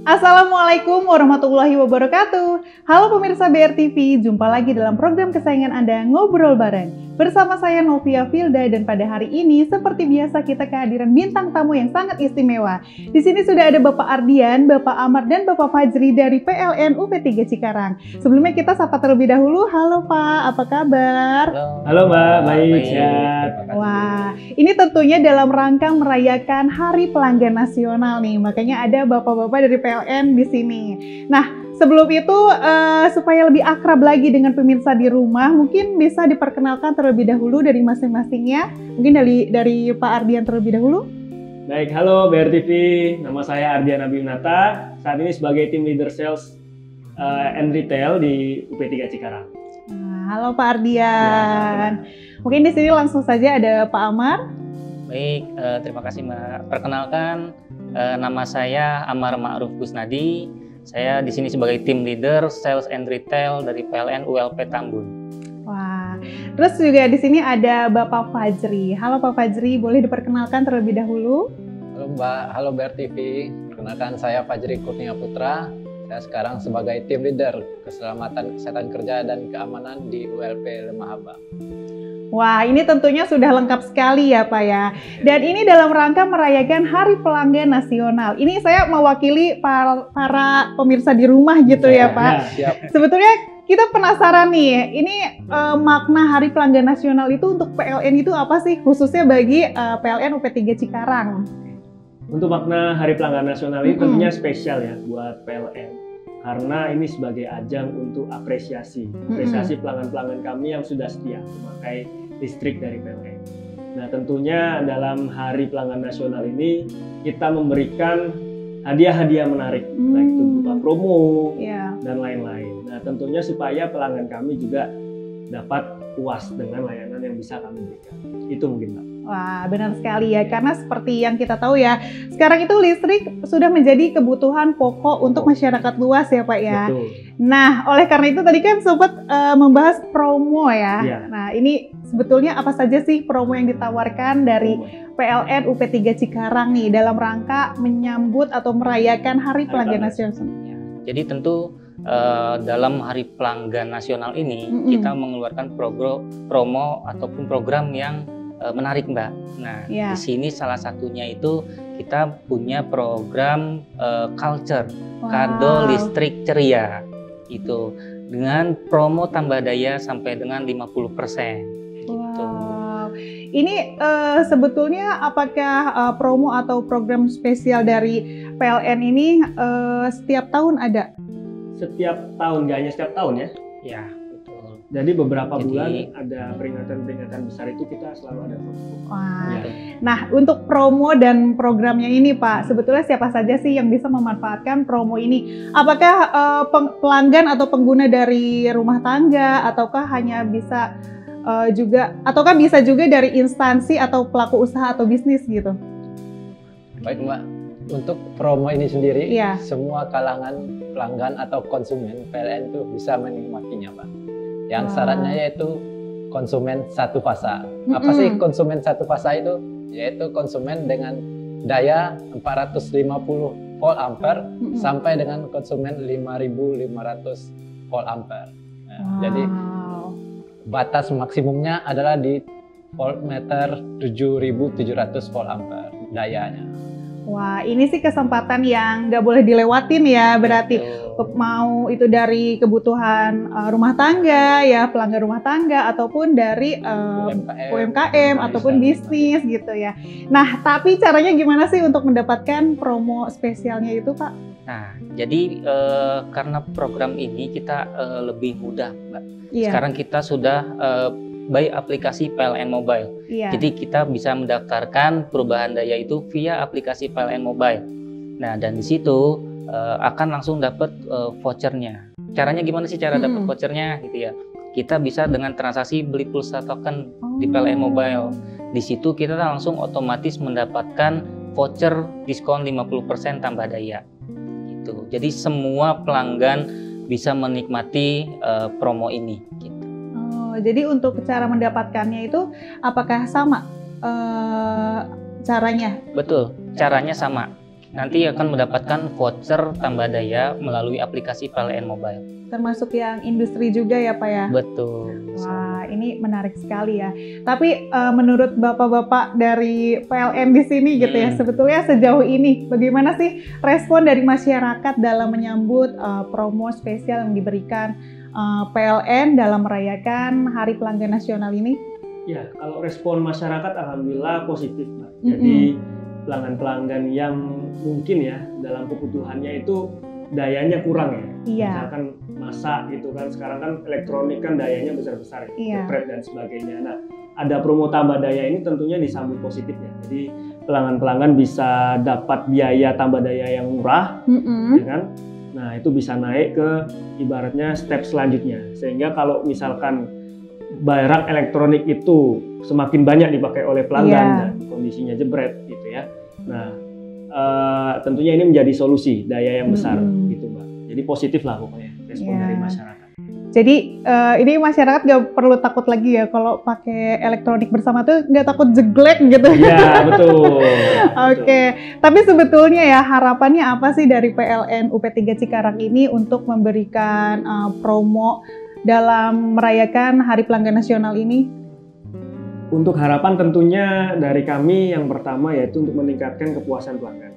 Assalamualaikum warahmatullahi wabarakatuh. Halo pemirsa BRTV, jumpa lagi dalam program kesayangan Anda, Ngobrol Bareng. Bersama saya Novia Filda, dan pada hari ini seperti biasa kita kehadiran bintang tamu yang sangat istimewa. Di sini sudah ada Bapak Ardian, Bapak Amar, dan Bapak Fajri dari PLN UP3 Cikarang. Sebelumnya kita sapa terlebih dahulu. Halo Pak, apa kabar? Halo Mbak, baik, sehat. Wah, ini tentunya dalam rangka merayakan Hari Pelanggan Nasional nih, makanya ada bapak-bapak dari PLN di sini. Nah, sebelum itu supaya lebih akrab lagi dengan pemirsa di rumah, mungkin bisa diperkenalkan terlebih dahulu dari masing-masingnya. Mungkin dari Pak Ardian terlebih dahulu. Baik, halo BRTV, nama saya Ardian Abimnata. Saat ini sebagai Team Leader Sales and Retail di UP3 Cikarang. Nah, halo Pak Ardian. Mungkin di sini langsung saja ada Pak Amar. Baik, terima kasih Mbak. Perkenalkan, nama saya Amar Ma'ruf Gusnadi. Saya di sini sebagai Team Leader Sales and Retail dari PLN ULP Tambun. Wah, terus juga di sini ada Bapak Fajri. Halo Pak Fajri, boleh diperkenalkan terlebih dahulu? Halo Mbak, halo BRTV. Perkenalkan saya Fajri Kurnia Putra. Saya sekarang sebagai Team Leader Keselamatan Kesehatan Kerja dan Keamanan di ULP Lemah Abang. Wah, ini tentunya sudah lengkap sekali ya Pak ya. Dan ini dalam rangka merayakan Hari Pelanggan Nasional. Ini saya mewakili para pemirsa di rumah gitu ya Pak. Siap. Sebetulnya kita penasaran nih, ini makna Hari Pelanggan Nasional itu untuk PLN itu apa sih? Khususnya bagi PLN UP3 Cikarang. Untuk makna Hari Pelanggan Nasional ini tentunya spesial ya buat PLN. Karena ini sebagai ajang untuk apresiasi pelanggan-pelanggan kami yang sudah setia memakai listrik dari PLN. Nah, tentunya dalam Hari Pelanggan Nasional ini kita memberikan hadiah-hadiah menarik, baik itu berupa promo dan lain-lain. Nah, tentunya supaya pelanggan kami juga dapat puas dengan layanan yang bisa kami berikan. Itu mungkin Mbak. Wah, benar sekali ya, karena seperti yang kita tahu ya, sekarang itu listrik sudah menjadi kebutuhan pokok untuk masyarakat luas ya Pak ya. Betul. Nah, oleh karena itu tadi kan sempat membahas promo ya. Ya. Nah, ini sebetulnya apa saja sih promo yang ditawarkan dari PLN UP3 Cikarang nih dalam rangka menyambut atau merayakan Hari Pelanggan Nasional? Ya, jadi tentu dalam Hari Pelanggan Nasional ini kita mengeluarkan promo ataupun program yang menarik Mbak. Nah, di sini salah satunya itu kita punya program culture kado listrik ceria itu dengan promo tambah daya sampai dengan 50%. Gitu. Wow. Ini sebetulnya apakah promo atau program spesial dari PLN ini setiap tahun ada? Setiap tahun, nggak hanya setiap tahun ya? Ya, betul. Jadi beberapa bulan ada peringatan-peringatan besar itu kita selalu ada promo. Wah. Ya. Nah, untuk promo dan programnya ini Pak, sebetulnya siapa saja sih yang bisa memanfaatkan promo ini? Apakah pelanggan atau pengguna dari rumah tangga, ataukah hanya bisa ataukah bisa juga dari instansi atau pelaku usaha atau bisnis gitu? Baik Mbak, untuk promo ini sendiri, Iya. semua kalangan pelanggan atau konsumen PLN itu bisa menikmatinya Mbak. Yang syaratnya yaitu konsumen satu fasa. Apa sih konsumen satu fasa itu? Yaitu konsumen dengan daya 450 volt ampere sampai dengan konsumen 5.500 volt ampere. Nah, jadi batas maksimumnya adalah di voltmeter 7.700 volt ampere dayanya. Wah, ini sih kesempatan yang nggak boleh dilewatin ya, berarti mau itu dari kebutuhan rumah tangga ya, pelanggan rumah tangga, ataupun dari UMKM ataupun bisnis gitu ya. Nah, tapi caranya gimana sih untuk mendapatkan promo spesialnya itu Pak? Nah, jadi karena program ini kita lebih mudah Mbak. Iya. Sekarang kita sudah by aplikasi PLN Mobile. Iya. Jadi kita bisa mendaftarkan perubahan daya itu via aplikasi PLN Mobile. Nah, dan di situ akan langsung dapat vouchernya. Caranya gimana sih cara dapat vouchernya gitu ya? Kita bisa dengan transaksi beli pulsa token di PLN Mobile. Di situ kita langsung otomatis mendapatkan voucher diskon 50% tambah daya. Gitu. Jadi semua pelanggan bisa menikmati promo ini. Gitu. Jadi untuk cara mendapatkannya itu apakah sama caranya? Betul, caranya sama. nanti akan mendapatkan voucher tambah daya melalui aplikasi PLN Mobile. Termasuk yang industri juga ya Pak ya? Betul. Wah, ini menarik sekali ya. Tapi menurut Bapak-Bapak dari PLN di sini gitu ya, sebetulnya sejauh ini bagaimana sih respon dari masyarakat dalam menyambut promo spesial yang diberikan PLN dalam merayakan Hari Pelanggan Nasional ini? Ya, kalau respon masyarakat alhamdulillah positif, Mbak. Jadi pelanggan-pelanggan yang mungkin ya dalam kebutuhannya itu dayanya kurang ya. Iya. Misalkan masak gitu kan, sekarang kan elektronik kan dayanya besar-besar ya, Iya. Jepret dan sebagainya. Nah, ada promo tambah daya ini tentunya disambut positif ya. Jadi pelanggan-pelanggan bisa dapat biaya tambah daya yang murah, ya kan? Nah, itu bisa naik ke ibaratnya step selanjutnya. Sehingga kalau misalkan barang elektronik itu semakin banyak dipakai oleh pelanggan dan kondisinya jebret gitu ya. Nah, tentunya ini menjadi solusi daya yang besar gitu Mbak. Jadi positif lah pokoknya respon dari masyarakat. Jadi ini masyarakat nggak perlu takut lagi ya kalau pakai elektronik bersama tuh nggak takut jeglek gitu. Iya betul. Oke. Tapi sebetulnya ya harapannya apa sih dari PLN UP3 Cikarang ini untuk memberikan promo dalam merayakan Hari Pelanggan Nasional ini? Untuk harapan tentunya dari kami yang pertama yaitu untuk meningkatkan kepuasan pelanggan.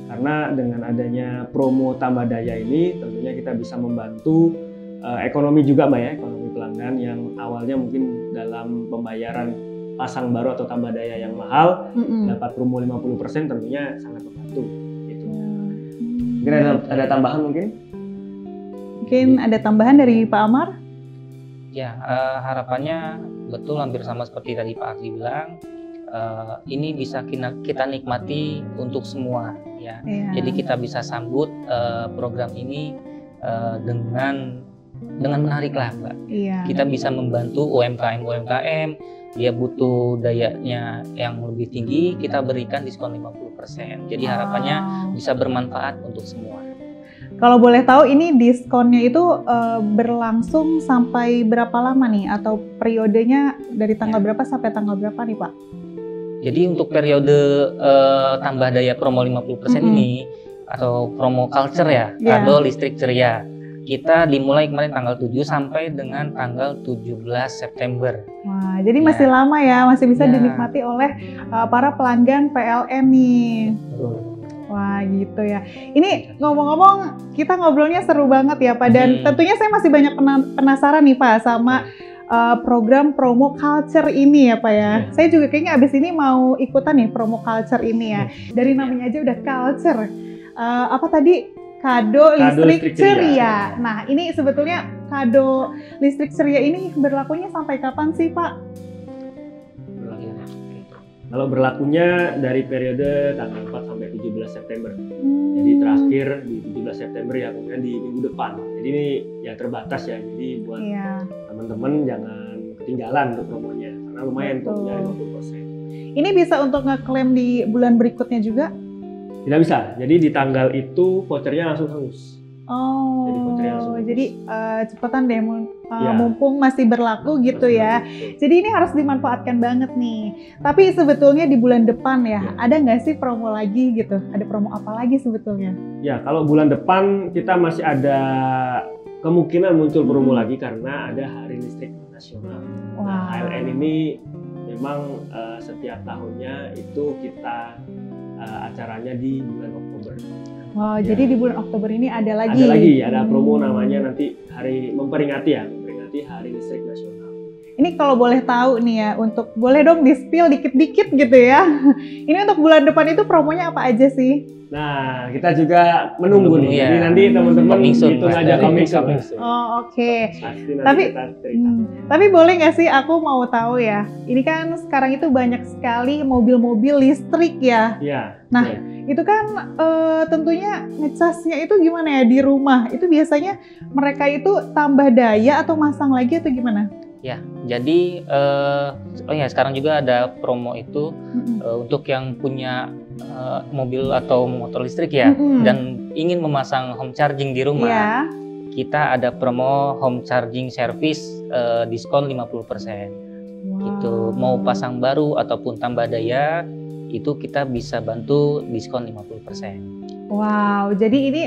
Karena dengan adanya promo tambah daya ini tentunya kita bisa membantu ekonomi juga Mbak ya, ekonomi pelanggan yang awalnya mungkin dalam pembayaran pasang baru atau tambah daya yang mahal dapat promo 50% tentunya sangat membantu gitu. Mungkin ada tambahan mungkin? Mungkin ada tambahan dari Pak Amar? Ya, harapannya betul hampir sama seperti tadi Pak Ardi bilang, ini bisa kita nikmati untuk semua ya. Jadi kita bisa sambut program ini dengan menarik lah Mbak. Kita bisa membantu UMKM, dia butuh dayanya yang lebih tinggi, kita berikan diskon 50%. Jadi harapannya bisa bermanfaat untuk semua. Kalau boleh tahu ini diskonnya itu berlangsung sampai berapa lama nih? Atau periodenya dari tanggal berapa sampai tanggal berapa nih Pak? Jadi untuk periode tambah daya promo 50% ini atau promo culture ya, kado listrik ceria, kita dimulai kemarin tanggal 7 sampai dengan tanggal 17 September. Wah, jadi masih lama ya, masih bisa dinikmati oleh para pelanggan PLN nih. Wah gitu ya. Ini ngomong-ngomong kita ngobrolnya seru banget ya Pak. Dan tentunya saya masih banyak penasaran nih Pak sama program promo culture ini ya Pak ya. Saya juga kayaknya abis ini mau ikutan nih promo culture ini ya. Dari namanya aja udah culture. Apa tadi? Kado listrik ceria. Nah ini sebetulnya kado listrik ceria ini berlakunya sampai kapan sih Pak? Kalau berlakunya dari periode tanggal 4 sampai 17 September. Jadi terakhir di 17 September ya, kemudian di minggu depan. Jadi ini ya terbatas ya. Jadi buat teman-teman jangan ketinggalan untuk promonya. Karena lumayan promonya 50%. Ini bisa untuk ngeklaim di bulan berikutnya juga? Tidak bisa. Jadi di tanggal itu vouchernya langsung hangus. Jadi cepetan deh mumpung masih berlaku gitu ya. Jadi ini harus dimanfaatkan banget nih. Tapi sebetulnya di bulan depan ya, ada nggak sih promo lagi gitu? Ada promo apa lagi sebetulnya? Ya kalau bulan depan kita masih ada kemungkinan muncul promo lagi karena ada Hari Listrik Nasional. Nah, HLN ini memang setiap tahunnya itu kita acaranya di bulan Oktober. Wow, jadi di bulan Oktober ini ada lagi? Ada promo namanya nanti memperingati Hari Listrik Nasional. Ini kalau boleh tahu nih ya, boleh dong di-spill dikit-dikit gitu ya. Ini untuk bulan depan itu promonya apa aja sih? Nah, kita juga menunggu nih. Jadi nanti teman-teman hitung aja coming soon. Oke. Tapi boleh nggak sih aku mau tahu ya, ini kan sekarang itu banyak sekali mobil-mobil listrik ya. Nah, itu kan tentunya ngecasnya itu gimana ya di rumah? Itu biasanya mereka itu tambah daya atau masang lagi atau gimana? Ya, jadi sekarang juga ada promo itu untuk yang punya mobil atau motor listrik ya dan ingin memasang home charging di rumah. Kita ada promo home charging service diskon 50%. Gitu. Mau pasang baru ataupun tambah daya itu kita bisa bantu diskon 50%. Wow, jadi ini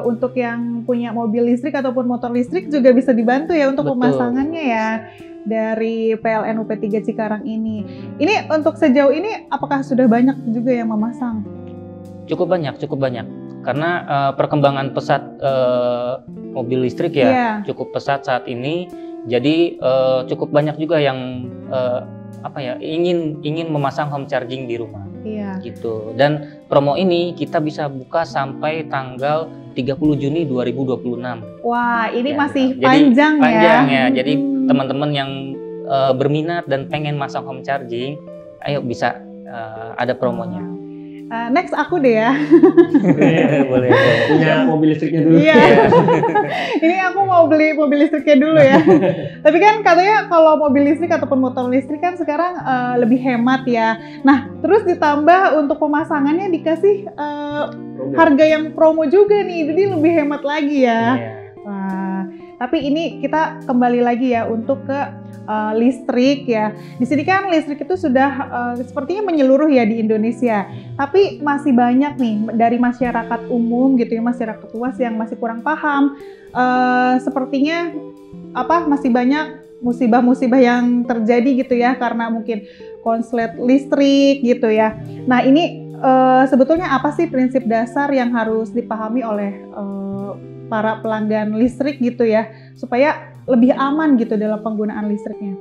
untuk yang punya mobil listrik ataupun motor listrik juga bisa dibantu ya untuk Betul. pemasangannya ya dari PLN UP3 Cikarang ini. Ini untuk sejauh ini apakah sudah banyak juga yang memasang? Cukup banyak. Karena perkembangan pesat mobil listrik ya cukup pesat saat ini. Jadi cukup banyak juga yang ingin memasang home charging di rumah. Iya. Gitu. Dan promo ini kita bisa buka sampai tanggal 30 Juni 2026. Wah, ini Ya, masih jadi panjang ya. Panjang ya. Jadi teman-teman yang berminat dan pengen masang home charging, ayo bisa ada promonya. Next aku deh ya. Boleh. Punya mobil listriknya dulu. Iya. Ini aku mau beli mobil listriknya dulu ya. Tapi kan katanya kalau mobil listrik ataupun motor listrik kan sekarang lebih hemat ya. Nah, terus ditambah untuk pemasangannya dikasih harga yang promo juga nih, jadi lebih hemat lagi ya. Iya. Wah, tapi ini kita kembali lagi ya untuk ke listrik ya. Di sini kan listrik itu sudah sepertinya menyeluruh ya di Indonesia. Tapi masih banyak nih dari masyarakat umum gitu ya, masyarakat luas yang masih kurang paham. Sepertinya masih banyak musibah-musibah yang terjadi gitu ya karena mungkin konslet listrik gitu ya. Nah, ini sebetulnya apa sih prinsip dasar yang harus dipahami oleh para pelanggan listrik gitu ya supaya lebih aman gitu dalam penggunaan listriknya?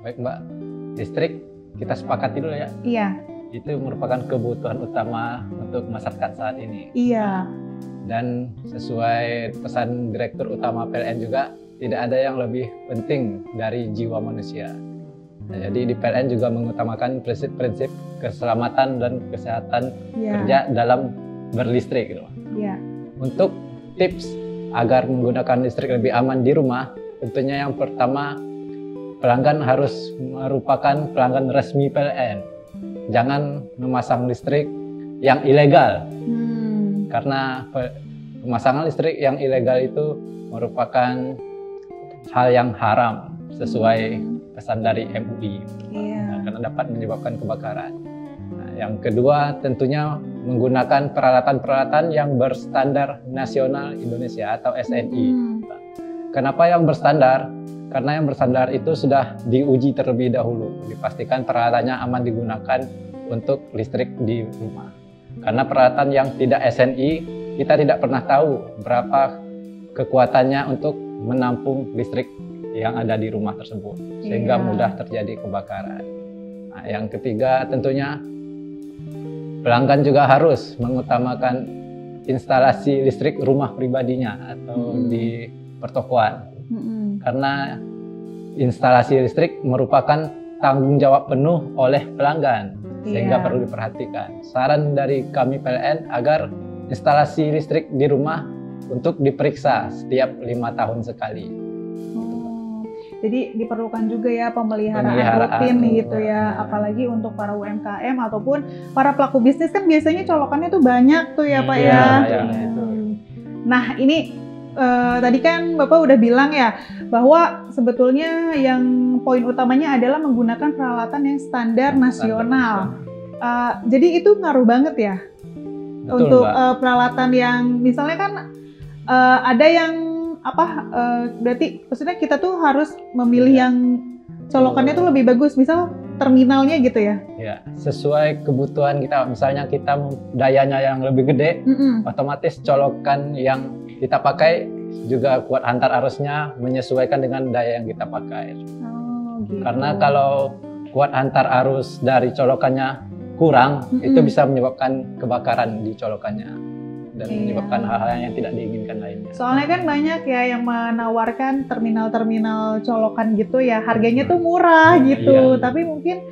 Baik Mbak, listrik kita sepakati dulu ya. Iya. Itu merupakan kebutuhan utama untuk masyarakat saat ini. Iya. Dan sesuai pesan Direktur Utama PLN juga, tidak ada yang lebih penting dari jiwa manusia. Nah, jadi di PLN juga mengutamakan prinsip-prinsip keselamatan dan kesehatan kerja dalam berlistrik. Gitu. Iya. Untuk tips agar menggunakan listrik lebih aman di rumah, tentunya yang pertama, pelanggan harus merupakan pelanggan resmi PLN. Jangan memasang listrik yang ilegal. Karena pemasangan listrik yang ilegal itu merupakan hal yang haram sesuai pesan dari MUI. Iya. Karena dapat menyebabkan kebakaran. Nah, yang kedua tentunya menggunakan peralatan-peralatan yang berstandar nasional Indonesia atau SNI. Kenapa yang berstandar? Karena yang berstandar itu sudah diuji terlebih dahulu, dipastikan peralatannya aman digunakan untuk listrik di rumah. Karena peralatan yang tidak SNI, kita tidak pernah tahu berapa kekuatannya untuk menampung listrik yang ada di rumah tersebut, sehingga mudah terjadi kebakaran. Nah, yang ketiga tentunya pelanggan juga harus mengutamakan instalasi listrik rumah pribadinya atau di pertokoan. Karena instalasi listrik merupakan tanggung jawab penuh oleh pelanggan, sehingga perlu diperhatikan. Saran dari kami PLN agar instalasi listrik di rumah untuk diperiksa setiap 5 tahun sekali. Jadi diperlukan juga ya pemeliharaan rutin gitu ya, apalagi untuk para UMKM ataupun para pelaku bisnis kan biasanya colokannya tuh banyak tuh ya Pak ya. Nah ini tadi kan Bapak udah bilang ya bahwa sebetulnya yang poin utamanya adalah menggunakan peralatan yang standar nasional. Jadi itu ngaruh banget ya. Betul, untuk peralatan yang misalnya kan ada yang berarti maksudnya kita tuh harus memilih yang colokannya tuh lebih bagus, misal terminalnya gitu ya? Ya, sesuai kebutuhan kita. Misalnya kita dayanya yang lebih gede, otomatis colokan yang kita pakai juga kuat antar arusnya menyesuaikan dengan daya yang kita pakai. Gitu. Karena kalau kuat antar arus dari colokannya kurang, itu bisa menyebabkan kebakaran di colokannya. Dan menyebabkan hal-hal yang tidak diinginkan lainnya. Soalnya kan banyak ya yang menawarkan terminal-terminal colokan gitu ya, harganya tuh murah gitu, tapi mungkin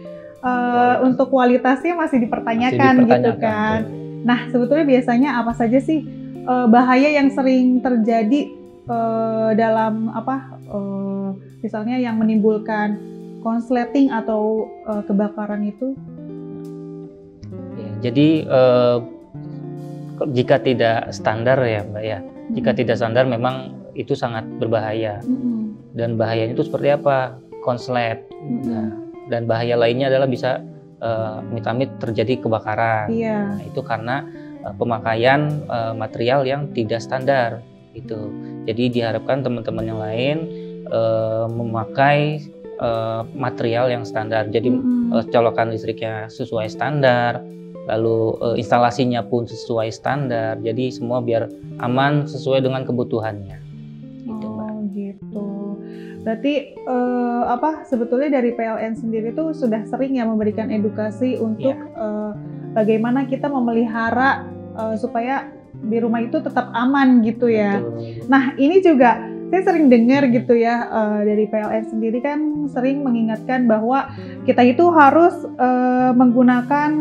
untuk kualitasnya masih dipertanyakan gitu kan. Nah sebetulnya biasanya apa saja sih bahaya yang sering terjadi dalam misalnya yang menimbulkan konsleting atau kebakaran itu? Ya, jadi jika tidak standar ya Mbak ya, jika tidak standar memang itu sangat berbahaya. Dan bahayanya itu seperti apa? Konslet. Nah, dan bahaya lainnya adalah bisa amit-amit terjadi kebakaran. Iya. Nah, itu karena pemakaian material yang tidak standar gitu. Jadi diharapkan teman-teman yang lain memakai material yang standar. Jadi colokan listriknya sesuai standar, lalu instalasinya pun sesuai standar. Jadi semua biar aman sesuai dengan kebutuhannya. Gitu, Mbak. Oh gitu. Berarti sebetulnya dari PLN sendiri tuh sudah sering ya memberikan edukasi untuk bagaimana kita memelihara supaya di rumah itu tetap aman gitu ya. Betul. Nah ini juga saya sering dengar gitu ya dari PLN sendiri kan sering mengingatkan bahwa kita itu harus menggunakan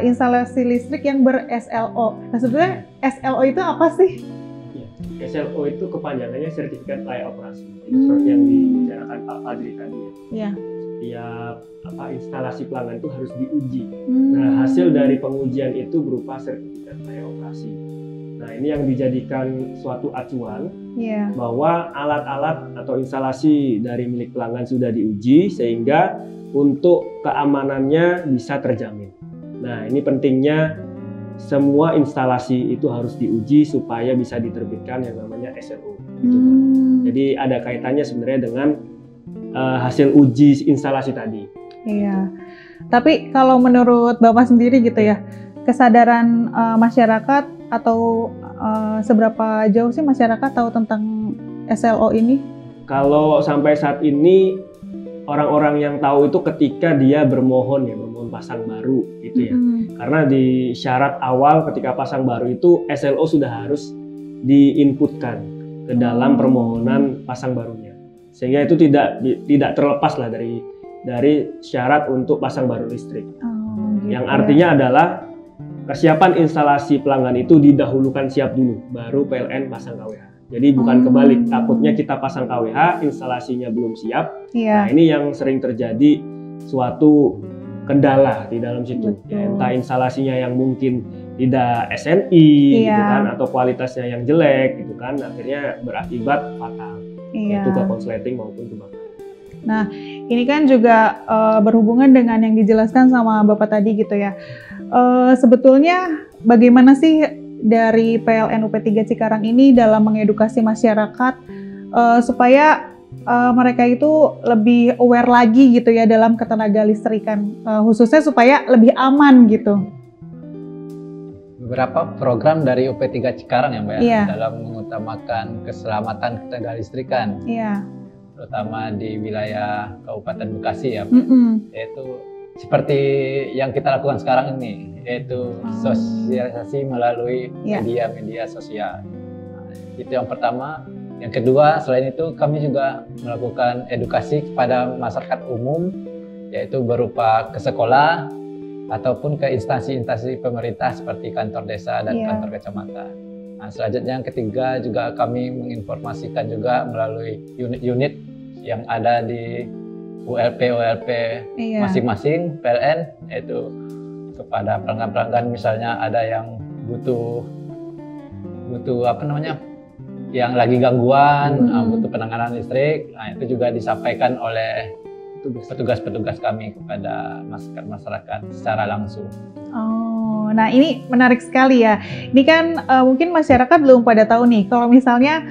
instalasi listrik yang ber-SLO. Nah sebetulnya SLO itu apa sih? SLO itu kepanjangannya sertifikat layak operasi. Jadi seperti yang dibicarakan Pak Fadri tadi ya. Iya. Setiap instalasi pelanggan itu harus diuji. Nah, hasil dari pengujian itu berupa sertifikat layak operasi. Nah, ini yang dijadikan suatu acuan bahwa alat-alat atau instalasi dari milik pelanggan sudah diuji sehingga untuk keamanannya bisa terjamin. Nah, ini pentingnya semua instalasi itu harus diuji supaya bisa diterbitkan yang namanya SLO. Gitu, Pak. Jadi ada kaitannya sebenarnya dengan hasil uji instalasi tadi. Iya. Tapi kalau menurut Bapak sendiri gitu ya, kesadaran masyarakat atau seberapa jauh sih masyarakat tahu tentang SLO ini? Kalau sampai saat ini orang-orang yang tahu itu ketika dia bermohon pasang baru gitu ya. Karena di syarat awal ketika pasang baru itu SLO sudah harus diinputkan ke dalam permohonan pasang barunya. Sehingga itu tidak terlepas lah dari syarat untuk pasang baru listrik. Gitu yang artinya adalah kesiapan instalasi pelanggan itu didahulukan siap dulu, baru PLN pasang KWH. Jadi bukan kebalik, takutnya kita pasang KWH, instalasinya belum siap. Nah ini yang sering terjadi suatu kendala di dalam situ. Ya, entah instalasinya yang mungkin tidak SNI, gitu kan, atau kualitasnya yang jelek, gitu kan, akhirnya berakibat fatal, yaitu ke konsleting maupun kebakaran. Nah, ini kan juga berhubungan dengan yang dijelaskan sama Bapak tadi gitu ya. Sebetulnya bagaimana sih dari PLN UP3 Cikarang ini dalam mengedukasi masyarakat supaya mereka itu lebih aware lagi gitu ya dalam ketenaga listrikan, khususnya supaya lebih aman gitu. Beberapa program dari UP3 Cikarang ya Mbak ya, dalam mengutamakan keselamatan ketenaga listrikan. Terutama di wilayah Kabupaten Bekasi ya, yaitu seperti yang kita lakukan sekarang ini, yaitu sosialisasi melalui media-media sosial. Nah, itu yang pertama. Yang kedua, selain itu kami juga melakukan edukasi kepada masyarakat umum, yaitu berupa ke sekolah ataupun ke instansi-instansi pemerintah seperti kantor desa dan kantor kecamatan. Nah, selanjutnya yang ketiga juga kami menginformasikan juga melalui unit-unit yang ada di ULP masing-masing PLN, yaitu kepada pelanggan-pelanggan misalnya ada yang butuh yang lagi gangguan, butuh penanganan listrik, nah itu juga disampaikan oleh petugas-petugas kami kepada masyarakat secara langsung. Oh, nah ini menarik sekali ya. Ini kan mungkin masyarakat belum pada tahu nih, kalau misalnya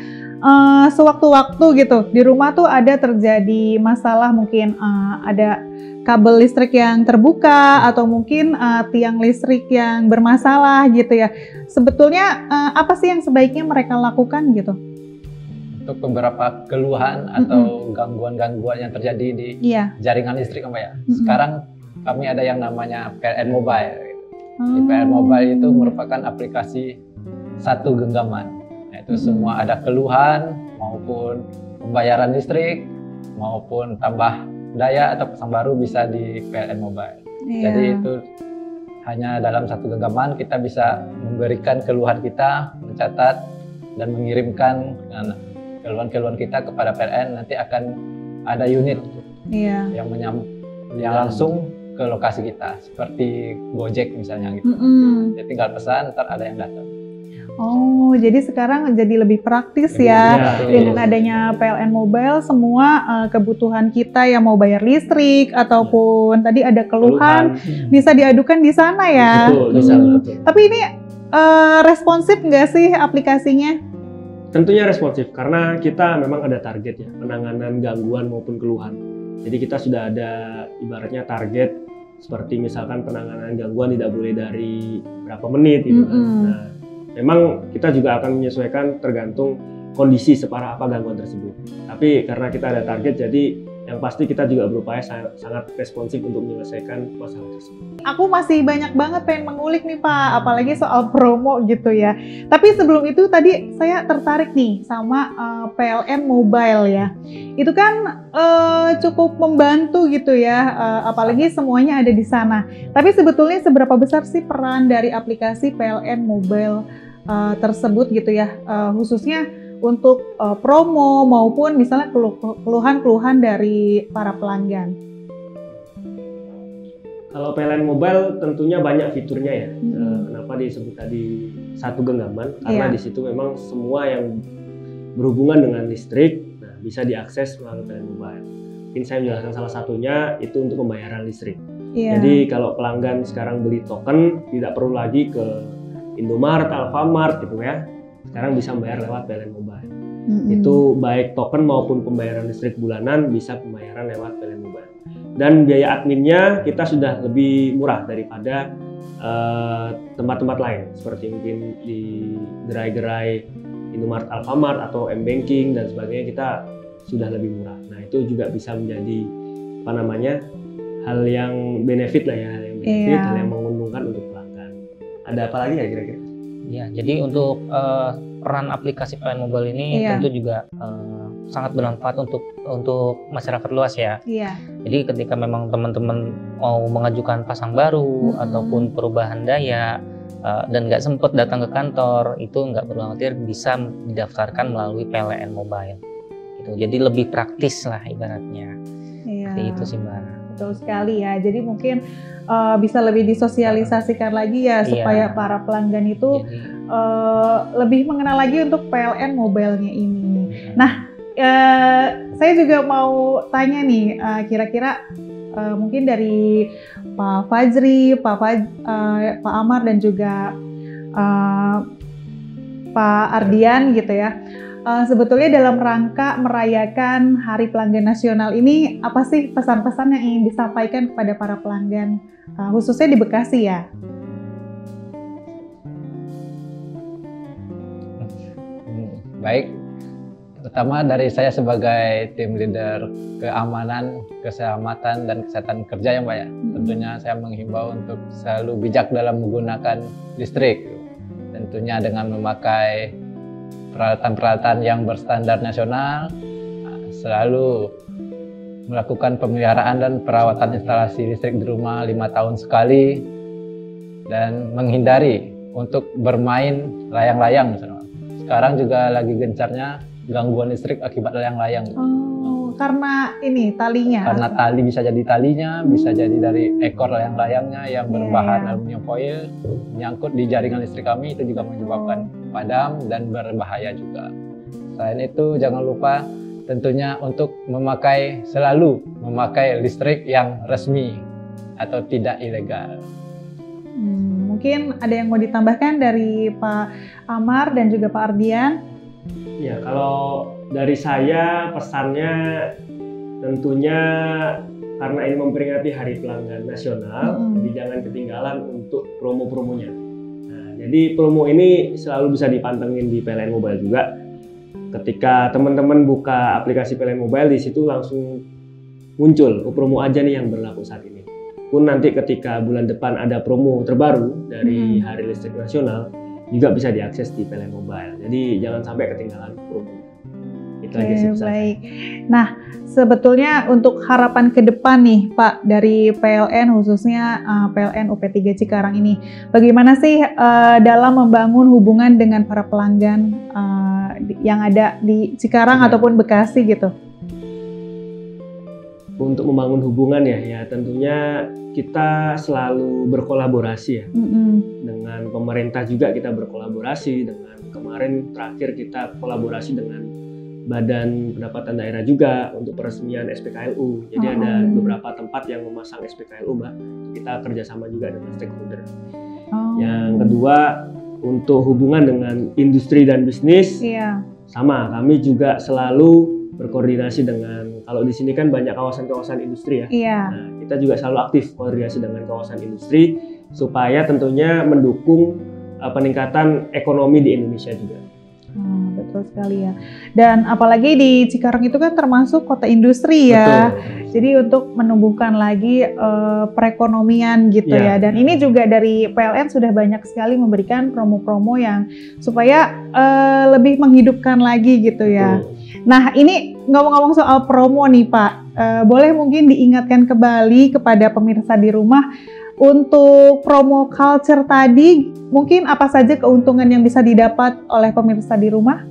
sewaktu-waktu gitu di rumah tuh ada terjadi masalah, mungkin ada kabel listrik yang terbuka atau mungkin tiang listrik yang bermasalah gitu ya. Sebetulnya apa sih yang sebaiknya mereka lakukan gitu? Untuk beberapa keluhan atau gangguan-gangguan yang terjadi di jaringan listrik Mbak ya. Sekarang kami ada yang namanya PLN Mobile. Di PLN Mobile itu merupakan aplikasi satu genggaman. Nah, itu semua ada keluhan maupun pembayaran listrik maupun tambah daya atau pasang baru bisa di PLN Mobile. Jadi itu hanya dalam satu genggaman kita bisa memberikan keluhan kita, mencatat dan mengirimkan keluhan-keluhan kita kepada PLN. Nanti akan ada unit yang langsung ke lokasi kita, seperti Gojek misalnya gitu. Jadi tinggal pesan, ntar ada yang datang. Oh jadi sekarang jadi lebih praktis ya. Iya, Dengan adanya PLN Mobile, semua kebutuhan kita yang mau bayar listrik ataupun tadi ada keluhan bisa diadukan di sana ya. Betul, bisa betul. Tapi ini responsif nggak sih aplikasinya? Tentunya responsif karena kita memang ada target ya, penanganan gangguan maupun keluhan. Jadi kita sudah ada ibaratnya target seperti misalkan penanganan gangguan tidak boleh dari berapa menit gitu kan. Nah, memang kita juga akan menyesuaikan tergantung kondisi separah apa gangguan tersebut. Tapi karena kita ada target, jadi yang pasti kita juga berupaya sangat responsif untuk menyelesaikan masalah tersebut. Aku masih banyak banget pengen mengulik nih Pak, apalagi soal promo gitu ya. Tapi sebelum itu tadi saya tertarik nih sama PLN Mobile ya. Itu kan cukup membantu gitu ya, apalagi semuanya ada di sana. Tapi sebetulnya seberapa besar sih peran dari aplikasi PLN Mobile tersebut gitu ya, khususnya untuk promo maupun misalnya keluhan-keluhan dari para pelanggan. Kalau PLN Mobile tentunya banyak fiturnya ya. Kenapa disebut tadi satu genggaman? Karena di situ memang semua yang berhubungan dengan listrik bisa diakses melalui PLN Mobile. Mungkin saya menjelaskan salah satunya itu untuk pembayaran listrik. Jadi kalau pelanggan sekarang beli token tidak perlu lagi ke Indomaret, Alfamart gitu ya. Sekarang bisa membayar lewat PLN Mobile. Itu baik token maupun pembayaran listrik bulanan bisa pembayaran lewat PLN Mobile. Dan biaya adminnya kita sudah lebih murah daripada tempat-tempat lain seperti mungkin di gerai-gerai Indomaret, Alfamart atau M-Banking dan sebagainya, kita sudah lebih murah. Nah itu juga bisa menjadi hal yang benefit lah ya, hal yang menguntungkan untuk pelanggan. Ada apa lagi ya kira-kira? Ya, jadi untuk peran aplikasi PLN Mobile ini tentu juga sangat bermanfaat untuk masyarakat luas ya. Jadi ketika memang teman-teman mau mengajukan pasang baru ataupun perubahan daya dan nggak sempat datang ke kantor, itu nggak perlu khawatir, bisa didaftarkan melalui PLN Mobile. Gitu. Jadi lebih praktis lah ibaratnya. Seperti itu sih Mbak. Betul sekali ya. Jadi mungkin bisa lebih disosialisasikan lagi ya supaya para pelanggan itu lebih mengenal lagi untuk PLN Mobile-nya ini. Nah, saya juga mau tanya nih, kira-kira mungkin dari Pak Fajri, Pak Amar dan juga Pak Ardian gitu ya. Sebetulnya dalam rangka merayakan Hari Pelanggan Nasional ini, apa sih pesan-pesan yang ingin disampaikan kepada para pelanggan, khususnya di Bekasi ya? Baik, pertama dari saya sebagai tim leader keamanan, keselamatan, dan kesehatan kerja ya Mbak ya. Tentunya saya menghimbau untuk selalu bijak dalam menggunakan listrik. Tentunya dengan memakai peralatan-peralatan yang berstandar nasional, selalu melakukan pemeliharaan dan perawatan instalasi listrik di rumah 5 tahun sekali, dan menghindari untuk bermain layang-layang. Sekarang juga lagi gencarnya gangguan listrik akibat layang-layang. Karena ini talinya? Karena tali, bisa jadi talinya, bisa jadi dari ekor layang-layangnya yang berbahan aluminium foil, nyangkut di jaringan listrik kami, itu juga menyebabkan padam dan berbahaya juga. Selain itu jangan lupa tentunya untuk selalu memakai listrik yang resmi atau tidak ilegal. Mungkin ada yang mau ditambahkan dari Pak Amar dan juga Pak Ardian? Ya, kalau dari saya pesannya tentunya karena ini memperingati Hari Pelanggan Nasional, jadi jangan ketinggalan untuk promo-promonya. Nah, jadi promo ini selalu bisa dipantengin di PLN Mobile juga. Ketika teman-teman buka aplikasi PLN Mobile, di situ langsung muncul promo aja nih yang berlaku saat ini. Pun nanti ketika bulan depan ada promo terbaru dari Hari Listrik Nasional, juga bisa diakses di PLN Mobile. Jadi jangan sampai ketinggalan promo. Itu aja sih pesan. Baik. Nah, sebetulnya untuk harapan ke depan nih Pak dari PLN, khususnya PLN UP3 Cikarang ini, bagaimana sih dalam membangun hubungan dengan para pelanggan yang ada di Cikarang ataupun Bekasi gitu? Untuk membangun hubungan ya tentunya kita selalu berkolaborasi ya. Dengan pemerintah juga kita berkolaborasi, dengan kemarin terakhir kita kolaborasi dengan Badan Pendapatan Daerah juga untuk peresmian SPKLU. Jadi ada beberapa tempat yang memasang SPKLU, Mbak. Kita kerjasama juga dengan stakeholder. Yang kedua, untuk hubungan dengan industri dan bisnis, sama kami juga selalu berkoordinasi dengan, kalau di sini kan banyak kawasan-kawasan industri ya. Nah, kita juga selalu aktif koordinasi dengan kawasan industri supaya tentunya mendukung peningkatan ekonomi di Indonesia juga. Betul sekali ya. Dan apalagi di Cikarang itu kan termasuk kota industri ya. Betul. Jadi untuk menumbuhkan lagi perekonomian gitu ya. Dan ini juga dari PLN sudah banyak sekali memberikan promo-promo yang supaya lebih menghidupkan lagi gitu ya. Betul. Nah, ini ngomong-ngomong soal promo nih Pak, boleh mungkin diingatkan kembali kepada pemirsa di rumah untuk promo culture tadi, mungkin apa saja keuntungan yang bisa didapat oleh pemirsa di rumah?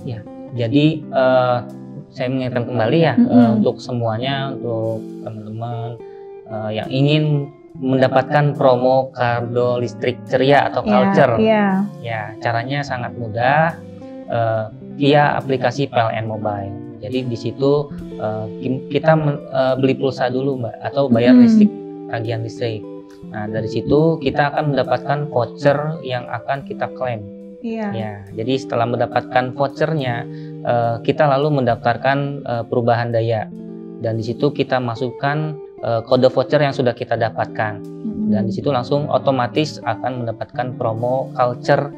Ya, jadi saya mengingatkan kembali ya untuk semuanya, untuk teman-teman yang ingin mendapatkan promo kardo listrik ceria atau culture. Ya, caranya sangat mudah. Via aplikasi PLN Mobile. Jadi di situ kita beli pulsa dulu Mbak, atau bayar listrik, tagihan listrik. Nah dari situ kita akan mendapatkan voucher yang akan kita klaim. Ya, jadi setelah mendapatkan vouchernya, kita lalu mendaftarkan perubahan daya. Dan di situ kita masukkan kode voucher yang sudah kita dapatkan. Dan di situ langsung otomatis akan mendapatkan promo culture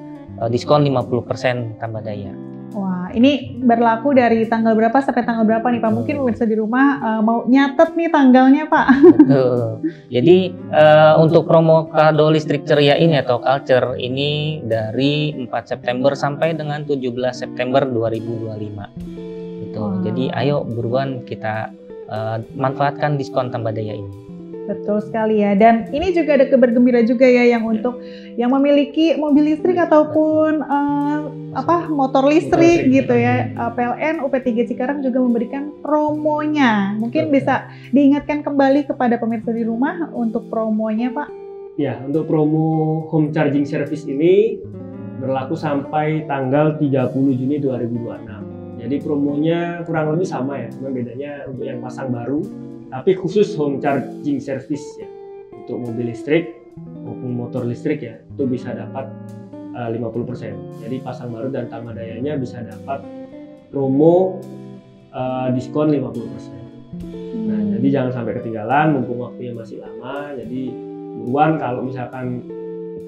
diskon 50% tambah daya. Wah, ini berlaku dari tanggal berapa sampai tanggal berapa nih Pak? Mungkin pemirsa di rumah mau nyatet nih tanggalnya Pak. Betul. Jadi untuk promo kado listrik ceria ini atau culture ini dari 4 September sampai dengan 17 September 2025. Gitu. Jadi ayo buruan kita manfaatkan diskon tambah daya ini. Betul sekali ya. Dan ini juga ada kabar gembira juga ya yang untuk yang memiliki mobil listrik ataupun motor listrik gitu ya. PLN UP3 Cikarang juga memberikan promonya. Mungkin bisa diingatkan kembali kepada pemirsa di rumah untuk promonya, Pak. Ya, untuk promo home charging service ini berlaku sampai tanggal 30 Juni 2026. Jadi promonya kurang lebih sama ya, cuma bedanya untuk yang pasang baru tapi khusus home charging service ya, untuk mobil listrik maupun motor listrik ya, itu bisa dapat 50%. Jadi pasang baru dan tambah dayanya bisa dapat promo diskon 50%. Nah, jadi jangan sampai ketinggalan, mumpung waktunya masih lama. Jadi buruan, kalau misalkan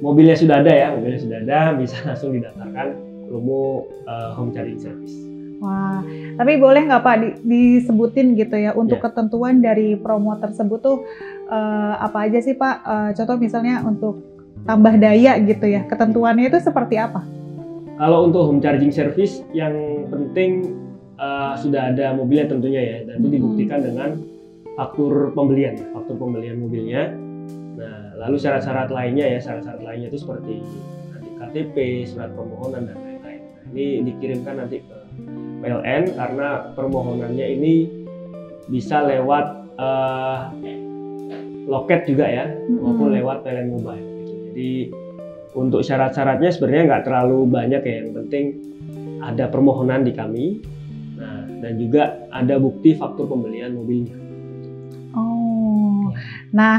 mobilnya sudah ada, bisa langsung didaftarkan promo home charging service. Wah, tapi boleh nggak Pak disebutin gitu ya untuk ketentuan dari promo tersebut tuh apa aja sih Pak? Contoh misalnya untuk tambah daya gitu ya, ketentuannya itu seperti apa? Kalau untuk home charging service yang penting sudah ada mobilnya tentunya ya, dan itu dibuktikan dengan faktur pembelian mobilnya. Nah, lalu syarat-syarat lainnya itu seperti nanti KTP, surat permohonan dan lain-lain. Nah, ini dikirimkan nanti ke PLN karena permohonannya ini bisa lewat loket juga ya, maupun lewat PLN Mobile gitu. Jadi untuk syarat-syaratnya sebenarnya nggak terlalu banyak ya, yang penting ada permohonan di kami, nah, dan juga ada bukti faktur pembelian mobilnya. Oh, nah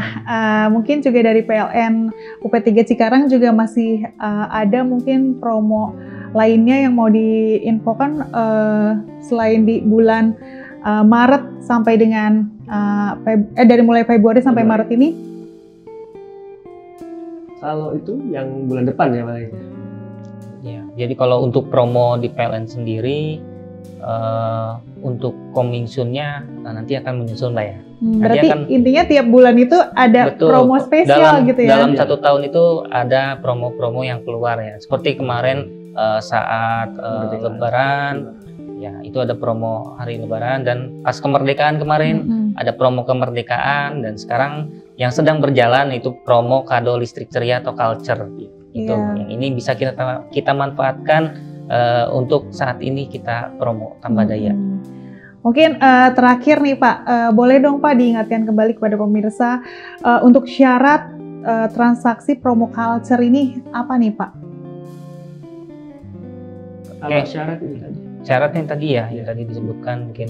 mungkin juga dari PLN UP3 Cikarang juga masih ada mungkin promo lainnya yang mau diinfokan selain di bulan Maret sampai dengan dari mulai Februari sampai Maret ini? Kalau itu yang bulan depan ya Pak. Ya, jadi kalau untuk promo di PLN sendiri untuk coming soon-nya nanti akan menyusul Mbak ya. Berarti intinya tiap bulan itu ada promo spesial gitu ya? Dalam 1 tahun itu ada promo-promo yang keluar ya. Seperti kemarin saat Lebaran, ya itu ada promo hari Lebaran, dan pas kemerdekaan kemarin ada promo kemerdekaan, dan sekarang yang sedang berjalan itu promo kado listrik ceria atau culture. Itu yang ini bisa kita manfaatkan untuk saat ini kita promo tambah daya. Mungkin terakhir nih Pak, boleh dong Pak diingatkan kembali kepada pemirsa untuk syarat transaksi promo culture ini apa nih Pak? Kalau syarat itu tadi. Syarat yang tadi ya, yang tadi disebutkan mungkin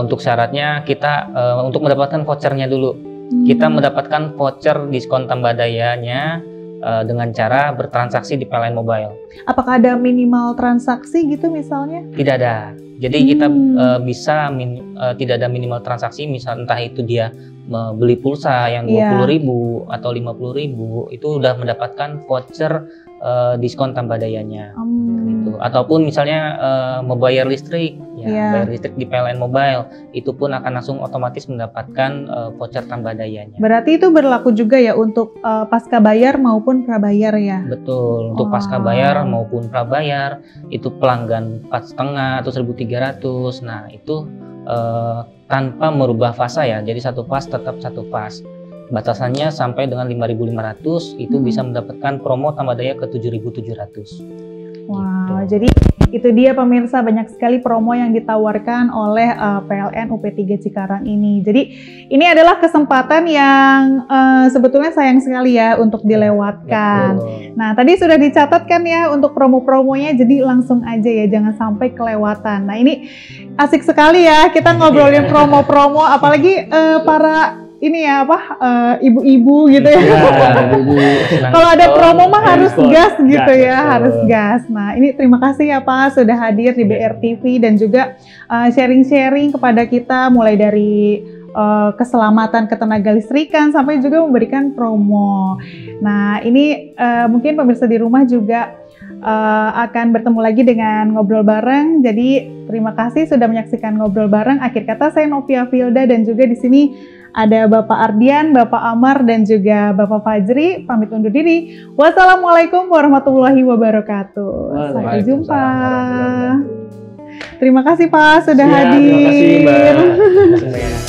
untuk syaratnya kita untuk mendapatkan vouchernya dulu. Kita mendapatkan voucher diskon tambah dayanya dengan cara bertransaksi di PLN Mobile. Apakah ada minimal transaksi gitu misalnya? Tidak ada. Jadi kita bisa tidak ada minimal transaksi, misal entah itu dia beli pulsa yang 20.000 atau 50.000 itu udah mendapatkan voucher diskon tambah dayanya. Gitu. Ataupun misalnya membayar listrik, bayar listrik di PLN Mobile, itu pun akan langsung otomatis mendapatkan voucher tambah dayanya. Berarti itu berlaku juga ya untuk pasca bayar maupun prabayar ya? Betul, untuk pasca bayar maupun prabayar, itu pelanggan 4,5 atau 1.300, nah itu tanpa merubah fasa ya, jadi satu fas tetap satu fas. Batasannya sampai dengan 5.500 itu bisa mendapatkan promo tambah daya ke 7.700. Wow, jadi itu dia pemirsa, banyak sekali promo yang ditawarkan oleh PLN UP3 Cikarang ini. Jadi ini adalah kesempatan yang sebetulnya sayang sekali ya untuk dilewatkan. Nah, tadi sudah dicatatkan ya untuk promo-promonya, jadi langsung aja ya, jangan sampai kelewatan. Nah, ini asik sekali ya kita ngobrolin promo-promo, apalagi para ini ya ibu-ibu gitu ya. Kalau ada promo mah harus gas gitu ya, harus gas. Nah, ini terima kasih ya Pak sudah hadir di BRTV dan juga sharing-sharing kepada kita mulai dari keselamatan ketenaga listrikan sampai juga memberikan promo. Nah, ini mungkin pemirsa di rumah juga akan bertemu lagi dengan Ngobrol Bareng. Jadi terima kasih sudah menyaksikan Ngobrol Bareng. Akhir kata saya Novia Filda dan juga di sini ada Bapak Ardian, Bapak Amar, dan juga Bapak Fajri. Pamit undur diri. Wassalamualaikum warahmatullahi wabarakatuh. Sampai jumpa. Terima kasih Pak sudah hadir. Terima kasih Mbak.